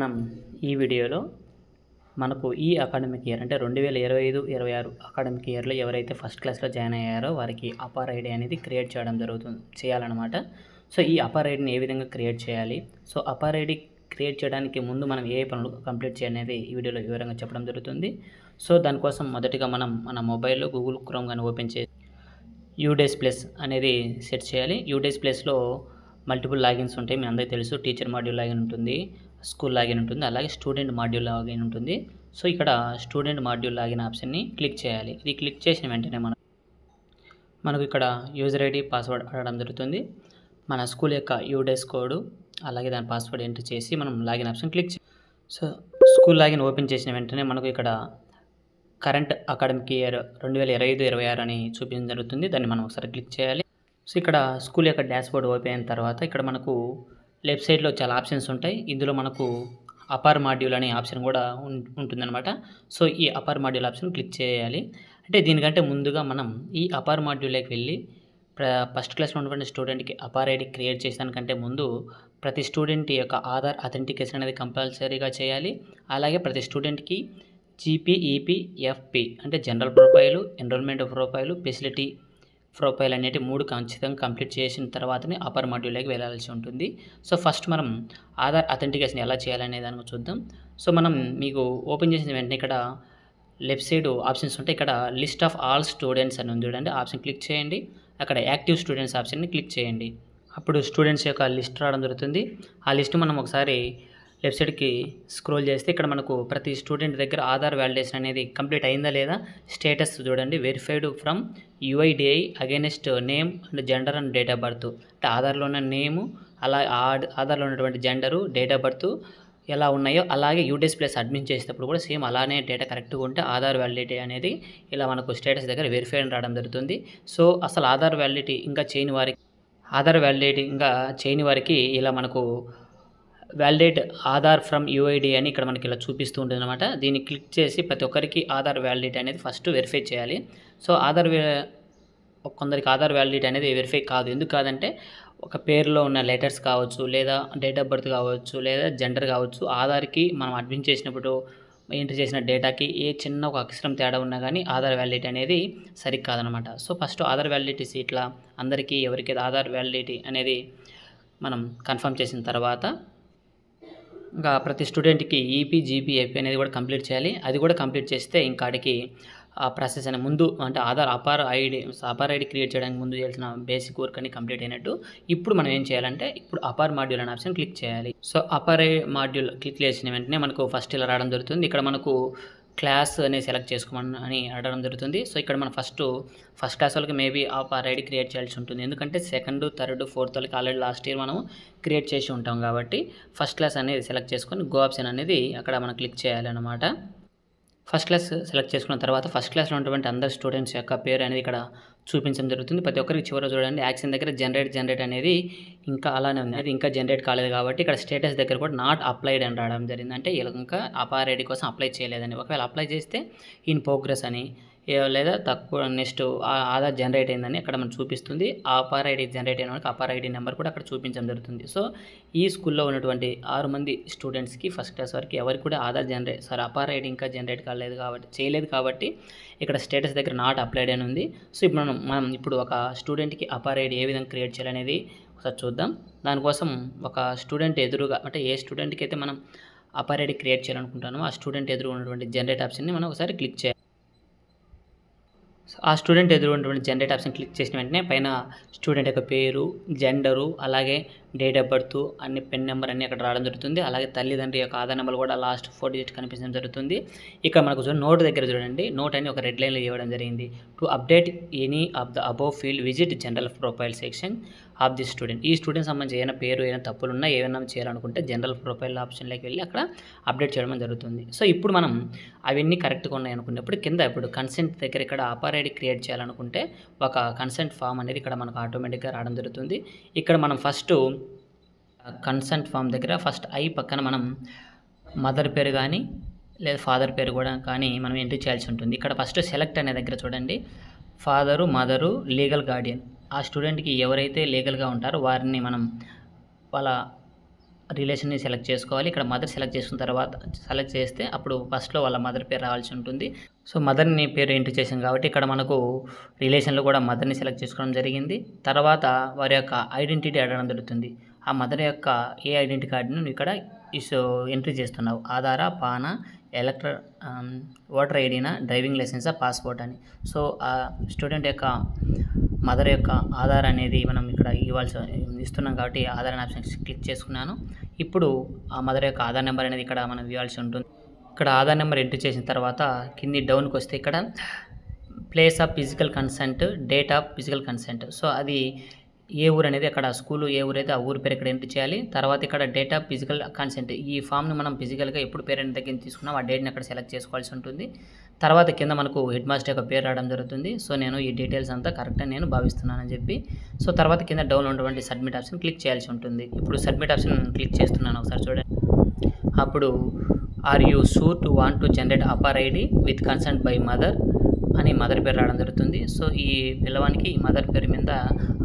మనం ఈ వీడియోలో మనకు ఈ అకాడమిక్ ఇయర్ అంటే 2025-26 అకాడమిక్ ఇయర్లో ఎవరైతే ఫస్ట్ క్లాస్లో జాయిన్ అయ్యారో వారికి అపర్ ఐడి అనేది క్రియేట్ చేయాలన్నమాట. సో ఈ అపర్ ఐడిని ఏ విధంగా క్రియేట్ చేయాలి, సో అపర్ ఐడి క్రియేట్ చేయడానికి ముందు మనం ఏ పనులు కంప్లీట్ చేయాలనేది ఈ వీడియోలో వివరంగా చెప్పడం జరుగుతుంది. సో దానికోసం మొదటిగా మనం మన మొబైల్లో గూగుల్ క్రోమ్ కానీ ఓపెన్ చేసి యూడేస్ ప్లస్ అనేది సెట్ చేయాలి. యూడేస్ ప్లస్లో మల్టిపుల్ లాగిన్స్ ఉంటాయి, మీ అందరికీ తెలుసు. టీచర్ మాడ్యూల్ లాగిన్ ఉంటుంది, స్కూల్ లాగిన్ ఉంటుంది, అలాగే స్టూడెంట్ మాడ్యూల్ లాగిన్ ఉంటుంది. సో ఇక్కడ స్టూడెంట్ మాడ్యూల్ లాగిన్ ఆప్షన్ని క్లిక్ చేయాలి. ఇది క్లిక్ చేసిన వెంటనే మనకు ఇక్కడ యూజర్ ఐడి పాస్వర్డ్ అడగడం జరుగుతుంది. మన స్కూల్ యొక్క యూడేస్ కోడ్ అలాగే దాని పాస్వర్డ్ ఎంటర్ చేసి మనం లాగిన్ ఆప్షన్ క్లిక్ చేయాలి. సో స్కూల్ లాగిన్ ఓపెన్ చేసిన వెంటనే మనకు ఇక్కడ కరెంట్ అకాడమిక్ ఇయర్ 2025-26 అని చూపించడం జరుగుతుంది. దాన్ని మనం ఒకసారి క్లిక్ చేయాలి. సో ఇక్కడ స్కూల్ యొక్క డాష్బోర్డ్ ఓపెన్ అయిన తర్వాత ఇక్కడ మనకు లెఫ్ట్ సైడ్లో చాలా ఆప్షన్స్ ఉంటాయి. ఇందులో మనకు అపర్ మాడ్యూల్ అనే ఆప్షన్ కూడా ఉంటుందన్నమాట. సో ఈ అపర్ మాడ్యూల్ ఆప్షన్ క్లిక్ చేయాలి. అంటే దీనికంటే ముందుగా మనం ఈ అపర్ మాడ్యూల్లోకి వెళ్ళి ఫస్ట్ క్లాస్లో ఉన్నటువంటి స్టూడెంట్కి అపర్ ఐడి క్రియేట్ చేసేదానికంటే ముందు ప్రతి స్టూడెంట్ యొక్క ఆధార్ అథెంటికేషన్ అనేది కంపల్సరీగా చేయాలి. అలాగే ప్రతి స్టూడెంట్కి జీపీ, ఈపీ, ఎఫ్పి అంటే general profile, enrolment profile, facility profile అనేటి 3 ఖచ్చితంగా కంప్లీట్ చేసిన తర్వాతనే అపర్ మాడ్యూల్లోకి వెళ్ళాల్సి ఉంటుంది. సో ఫస్ట్ మనం ఆధార్ అథెంటికేషన్ ఎలా చేయాలనే దాన్ని చూద్దాం. సో మనం మీకు ఓపెన్ చేసిన వెంటనే ఇక్కడ లెఫ్ట్ సైడ్ ఆప్షన్స్ ఉంటాయి. ఇక్కడ లిస్ట్ ఆఫ్ ఆల్ స్టూడెంట్స్ అని ఉంది చూడండి, ఆప్షన్ క్లిక్ చేయండి. అక్కడ యాక్టివ్ స్టూడెంట్స్ ఆప్షన్ని క్లిక్ చేయండి. అప్పుడు స్టూడెంట్స్ యొక్క లిస్ట్ రావడం జరుగుతుంది. ఆ లిస్ట్ మనం ఒకసారి లెఫ్ట్ సైడ్కి స్క్రోల్ చేస్తే ఇక్కడ మనకు ప్రతి స్టూడెంట్ దగ్గర ఆధార్ వ్యాలిడేషన్ అనేది కంప్లీట్ అయిందా లేదా స్టేటస్ చూడండి. Verified from యుఐడిఐ against name and gender and date of birth. అంటే ఆధార్లో ఉన్న నేము అలా ఆధార్లో ఉన్నటువంటి జెండరు, డేట్ ఆఫ్ బర్త్ ఎలా ఉన్నాయో అలాగే యూడేస్ ప్లస్ అడ్మిన్ చేసేటప్పుడు కూడా సేమ్ అలానే డేటా కరెక్ట్గా ఉంటే ఆధార్ వ్యాలిడిటీ అనేది ఇలా మనకు స్టేటస్ దగ్గర వెరిఫైడ్ రావడం జరుగుతుంది. సో అసలు ఆధార్ వ్యాలిడిటీ ఇంకా చేయని వారికి ఇలా మనకు వ్యాలిడేట్ ఆధార్ ఫ్రమ్ యూఐడి అని ఇక్కడ మనకి ఇలా చూపిస్తూ ఉంటుంది అనమాట. దీన్ని క్లిక్ చేసి ప్రతి ఒక్కరికి ఆధార్ వ్యాలిడిటీ అనేది ఫస్ట్ వెరిఫై చేయాలి. సో కొందరికి ఆధార్ వ్యాలిడిటీ అనేది వెరిఫై కాదు. ఎందుకు కాదంటే ఒక పేరులో ఉన్న లెటర్స్ కావచ్చు, లేదా డేట్ ఆఫ్ బర్త్ కావచ్చు, లేదా జెండర్ కావచ్చు, ఆధార్కి మనం అడ్మిన్ చేసినప్పుడు ఎంటర్ చేసిన డేటాకి ఏ చిన్న ఒక అక్షరం తేడా ఉన్నా కానీ ఆధార్ వ్యాలిడిటీ అనేది సరిగ్గా కాదనమాట. సో ఫస్ట్ ఆధార్ వ్యాలిడిటీస్ ఇట్లా అందరికీ ఎవరికి ఆధార్ వ్యాలిడిటీ అనేది మనం కన్ఫర్మ్ చేసిన తర్వాత ఇంకా ప్రతి స్టూడెంట్కి ఈపీ, జీపీ, ఎఫ్పీ అనేది కూడా కంప్లీట్ చేయాలి. అది కూడా కంప్లీట్ చేస్తే ఇంకాడికి ఆ ప్రాసెస్ అనే ముందు అంటే అపర్ ఐడి క్రియేట్ చేయడానికి ముందు చేయాల్సిన బేసిక్ వర్క్ అని కంప్లీట్ అయినట్టు. ఇప్పుడు మనం ఏం చేయాలంటే ఇప్పుడు అపర్ మాడ్యూల్ అనే ఆప్షన్ క్లిక్ చేయాలి. సో అపర్ మాడ్యూల్ క్లిక్ చేసిన వెంటనే మనకు ఫస్ట్ ఇలా రావడం జరుగుతుంది. ఇక్కడ మనకు క్లాస్ అనేది సెలెక్ట్ చేసుకోమని అడగడం జరుగుతుంది. సో ఇక్కడ మనం ఫస్ట్ క్లాస్ వాళ్ళకి మేబీ అపర్ ఐడి క్రియేట్ చేయాల్సి ఉంటుంది. ఎందుకంటే సెకండ్, థర్డ్, ఫోర్త్ వాళ్ళకి ఆల్రెడీ లాస్ట్ ఇయర్ మనం క్రియేట్ చేసి ఉంటాం కాబట్టి ఫస్ట్ క్లాస్ అనేది సెలెక్ట్ చేసుకొని గో ఆప్షన్ అనేది అక్కడ మనం క్లిక్ చేయాలన్నమాట. ఫస్ట్ క్లాస్ సెలెక్ట్ చేసుకున్న తర్వాత ఫస్ట్ క్లాస్లో ఉన్నటువంటి అందరు స్టూడెంట్స్ యొక్క పేరు అనేది ఇక్కడ చూపించడం జరుగుతుంది. ప్రతి ఒక్కరికి చివర చూడండి యాక్షన్ దగ్గర జనరేట్ అనేది ఇంకా అలానే ఉంది. అది ఇంకా జనరేట్ కాలేదు కాబట్టి ఇక్కడ స్టేటస్ దగ్గర కూడా నాట్ అప్లైడ్ అని రావడం జరిగింది. అంటే ఇంకా అపర్ ఐడి కోసం అప్లై చేయలేదని. ఒకవేళ అప్లై చేస్తే ఇన్ ప్రోగ్రెస్ అని లేదా తక్కువ నెక్స్ట్ ఆధార్ జనరేట్ అయిందని అక్కడ మనం చూపిస్తుంది. ఆ అపర్ ఐడి జనరేట్ అయిన వాళ్ళకి అపర్ ఐడి నెంబర్ కూడా అక్కడ చూపించడం జరుగుతుంది. సో ఈ స్కూల్లో ఉన్నటువంటి 6 మంది స్టూడెంట్స్కి ఫస్ట్ క్లాస్ వరకు ఎవరికి కూడా అపర్ ఐడి ఇంకా జనరేట్ చేయలేదు కాబట్టి ఇక్కడ స్టేటస్ దగ్గర నాట్ అప్లైడ్ అని ఉంది. సో ఇప్పుడు మనం ఇప్పుడు ఒక స్టూడెంట్కి అపర్ ఐడి ఏ విధంగా క్రియేట్ చేయాలనేది ఒకసారి చూద్దాం. దానికోసం ఒక స్టూడెంట్ ఎదురుగా అంటే ఏ స్టూడెంట్కి అయితే మనం అపర్ ఐడి క్రియేట్ చేయాలనుకుంటున్నామో ఆ స్టూడెంట్ ఎదురుగా ఉన్నటువంటి జనరేట్ ఆప్షన్ని మనం ఒకసారి క్లిక్ చేయాలి. ఆ స్టూడెంట్ ఎదురున్నటువంటి జనరేట్ ఆప్షన్ క్లిక్ చేసిన వెంటనే పైన స్టూడెంట్ యొక్క పేరు, జెండరు, అలాగే డేట్ ఆఫ్ బర్త్ అన్ని పెన్ నెంబర్ అన్నీ అక్కడ రావడం జరుగుతుంది. అలాగే తల్లిదండ్రి యొక్క ఆధార్ నెంబర్ కూడా లాస్ట్ 4 డిజిట్ కనిపించడం జరుగుతుంది. ఇక్కడ మనకు నోట్ దగ్గర చూడండి, నోట్ అని ఒక రెడ్ లైన్లో ఇవ్వడం జరిగింది. To update any of the above field visit general profile section of the student. ఈ స్టూడెంట్ సంబంధించి ఏమైనా పేరు, ఏమైనా తప్పులున్నా ఏమైనా చేయాలనుకుంటే జనరల్ ప్రొఫైల్ ఆప్షన్లోకి వెళ్ళి అక్కడ అప్డేట్ చేయడం జరుగుతుంది. సో ఇప్పుడు మనం అవన్నీ కరెక్ట్గా ఉన్నాయి అనుకున్నప్పుడు కింద ఇప్పుడు కన్సెంట్ దగ్గర ఇక్కడ అపర్ ఐడి క్రియేట్ చేయాలనుకుంటే ఒక కన్సెంట్ ఫామ్ అనేది ఇక్కడ మనకు ఆటోమేటిక్గా రావడం జరుగుతుంది. ఇక్కడ మనం ఫస్ట్ కన్సెంట్ ఫామ్ దగ్గర ఫస్ట్ ఐ పక్కన మనం మదర్ పేరు కానీ లేదా ఫాదర్ పేరు కూడా కానీ మనం ఎంట్రీ చేయాల్సి ఉంటుంది. ఇక్కడ ఫస్ట్ సెలెక్ట్ అనే దగ్గర చూడండి, ఫాదరు, మదరు, లీగల్ గార్డియన్. ఆ స్టూడెంట్కి ఎవరైతే లీగల్గా ఉంటారో వారిని మనం వాళ్ళ రిలేషన్‌ని సెలెక్ట్ చేసుకోవాలి. ఇక్కడ మదర్ సెలెక్ట్ చేసుకున్న తర్వాత సెలెక్ట్ చేస్తే అప్పుడు ఫస్ట్‌లో వాళ్ళ మదర్ పేరు రావాల్సి ఉంటుంది. సో, మదర్‌ని పేరు ఎంటర్ చేసాం కాబట్టి ఇక్కడ మనకు రిలేషన్‌లో కూడా మదర్‌ని సెలెక్ట్ చేసుకోవడం జరిగింది. తర్వాత వారి యొక్క ఐడెంటిటీ అడగడం జరుగుతుంది. ఆ మదర్ యొక్క ఏ ఐడెంటిటీ కార్డ్‌ను నువ్వు ఇక్కడ ఎంట్రీ చేస్తున్నావు. ఆధారా, పానా, ఓటర్ ఐడీనా, డ్రైవింగ్ లైసెన్సా, పాస్‌పోర్ట్ అని. సో, ఆ స్టూడెంట్ యొక్క మదర్ యొక్క ఆధార్ అనేది మనం ఇక్కడ ఇస్తున్నాం కాబట్టి ఆధార్ అనే ఆప్షన్ క్లిక్ చేసుకున్నాను. ఇప్పుడు ఆ మదర్ యొక్క ఆధార్ నెంబర్ అనేది ఇక్కడ మనం ఇవ్వాల్సి ఉంటుంది. ఇక్కడ ఆధార్ నెంబర్ ఎంటర్ చేసిన తర్వాత కింది డౌన్కి వస్తే ఇక్కడ place of physical consent, date of physical consent. So, అది ఏ ఊరు అనేది అక్కడ స్కూలు ఏ ఊరైతే ఆ ఊరు పేరు ఇక్కడ ఎంటర్ చేయాలి. తర్వాత ఇక్కడ డేట్ ఆఫ్ ఫిజికల్ కన్సెంట్, ఈ ఫామ్ని మనం ఫిజికల్గా ఎప్పుడు పేరెంట్ దగ్గర తీసుకున్నాం ఆ డేట్ని అక్కడ సెలెక్ట్ చేసుకోవాల్సి ఉంటుంది. తర్వాత కింద మనకు హెడ్ మాస్టర్ యొక్క పేరు రావడం జరుగుతుంది. సో, నేను ఈ డీటెయిల్స్ అంతా కరెక్ట్ అని నేను భావిస్తున్నానని చెప్పి సో, తర్వాత కింద డౌన్ ఉన్నటువంటి సబ్మిట్ ఆప్షన్ క్లిక్ చేయాల్సి ఉంటుంది. ఇప్పుడు సబ్మిట్ ఆప్షన్ క్లిక్ చేస్తున్నాను, ఒకసారి చూడండి. అప్పుడు are you sure to want to generate APAAR ID with consent by mother అని మదర్ పేరు రావడం జరుగుతుంది. సో, ఈ పిల్లవానికి మదర్ పేరు మీద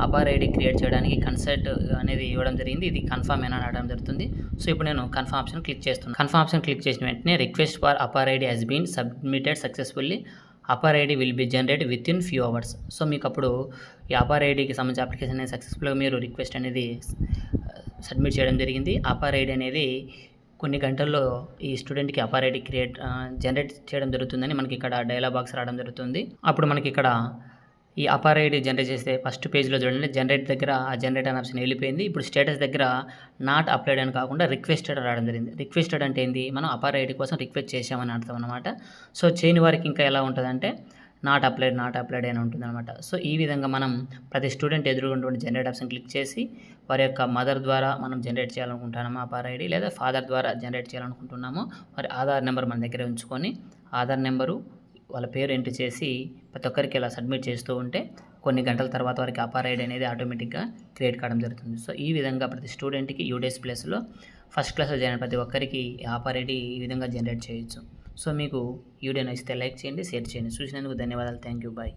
అపార్ ఐడి క్రియేట్ చేయడానికి కన్సెంట్ అనేది ఇవ్వడం జరిగింది. ఇది కన్ఫర్మ్ అని అడగడం జరుగుతుంది. సో, ఇప్పుడు నేను కన్ఫర్మ్ ఆప్షన్ క్లిక్ చేస్తున్నాను. కన్ఫర్మ్ ఆప్షన్ క్లిక్ చేసిన వెంటనే request for APAAR ID has been submitted successfully, APAAR ID will be generate with in few hours. So, మీకు అప్పుడు ఈ అపార్ ఐడికి సంబంధించిన అప్లికేషన్ అనేది సక్సెస్ఫుల్గా మీరు రిక్వెస్ట్ అనేది సబ్మిట్ చేయడం జరిగింది. అపార్ ఐడి అనేది కొన్ని గంటల్లో ఈ స్టూడెంట్కి అపార్ ఐడి జనరేట్ చేయడం జరుగుతుందని మనకి ఇక్కడ డైలాగ్ బాక్స్ రావడం జరుగుతుంది. అప్పుడు మనకి ఇక్కడ ఈ అపార్ ఐడి జనరేట్ చేస్తే ఫస్ట్ పేజ్లో చూడండి, జనరేట్ దగ్గర ఆ జనరేట్ అనే ఆప్షన్ వెళ్ళిపోయింది. ఇప్పుడు స్టేటస్ దగ్గర నాట్ అప్లైడ్ అని కాకుండా రిక్వెస్టెడ్ రావడం జరిగింది. రిక్వెస్టెడ్ అంటే ఏంది, మనం అపార్ ఐడి కోసం రిక్వెస్ట్ చేసామని అర్థం అనమాట. సో, చేయని వారికి ఇంకా ఎలా ఉంటుందంటే నాట్ అప్లైడ్ అని ఉంటుందన్నమాట. సో, ఈ విధంగా మనం ప్రతి స్టూడెంట్ ఎదురుగున్నటువంటి జనరేట్ ఆప్షన్ క్లిక్ చేసి వారి యొక్క మదర్ ద్వారా మనం జనరేట్ చేయాలనుకుంటున్నామో అపార్ ఐడి, లేదా ఫాదర్ ద్వారా జనరేట్ చేయాలనుకుంటున్నామో వారి ఆధార్ నెంబర్ మన దగ్గర ఉంచుకొని ఆధార్ నెంబరు వాళ్ళ పేరు ఎంటర్ చేసి ప్రతి ఒక్కరికి ఇలా సబ్మిట్ చేస్తూ ఉంటే కొన్ని గంటల తర్వాత వారికి అపార్ ఐడి అనేది ఆటోమేటిక్గా క్రియేట్ కావడం జరుగుతుంది. సో, ఈ విధంగా ప్రతి స్టూడెంట్కి యూడేస్ ప్లస్లో ఫస్ట్ క్లాస్లో జాయిన్ ప్రతి ఒక్కరికి అపార్ ఐడి ఈ విధంగా జనరేట్ చేయొచ్చు. సో, మీకు వీడియో నచ్చితే లైక్ చేయండి, షేర్ చేయండి. చూసినందుకు ధన్యవాదాలు. Thank you. బాయ్.